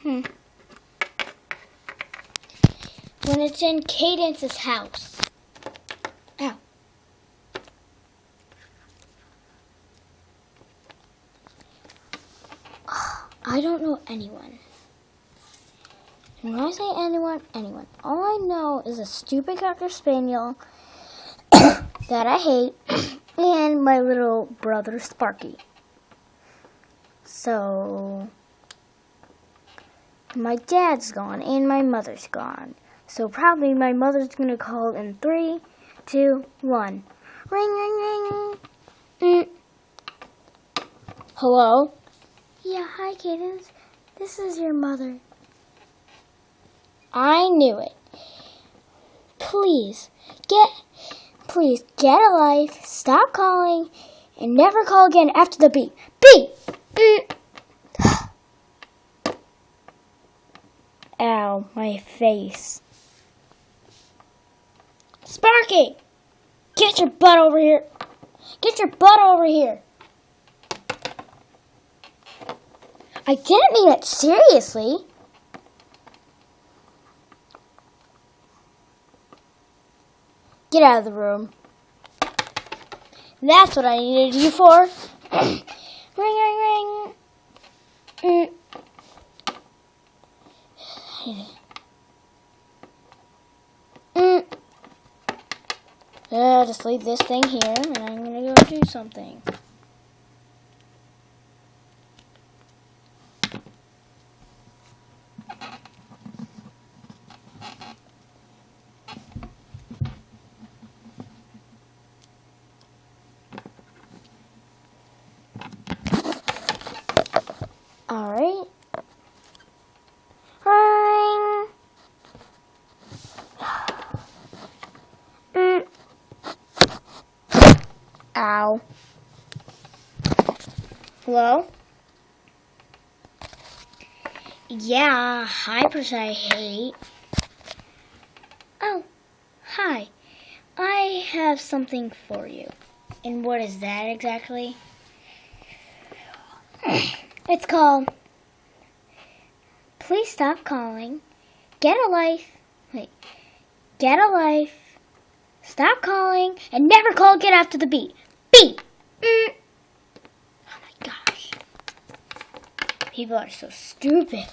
When it's in Cadence's house. Ow. I don't know anyone. And when I say anyone, all I know is a stupid Cocker Spaniel that I hate and my little brother Sparky. So, my dad's gone and my mother's gone. So probably my mother's going to call in 3, 2, 1. Ring, ring, ring. Hello? Yeah, hi, Cadence. This is your mother. I knew it. Please get a life, stop calling, and never call again after the beep. Beep! Ow, my face. Sparky! Get your butt over here. Get your butt over here. I didn't mean it seriously. Get out of the room. That's what I needed you for. Ring, ring, ring. Just leave this thing here, and I'm gonna go do something. Alright. Ring. Ow. Hello? Yeah, Hypers I hate. Oh, hi. I have something for you. And what is that exactly? It's called Please Stop Calling. Get a life. Get a life. Stop calling and never call again after the beep. Beep. Oh my gosh. People are so stupid.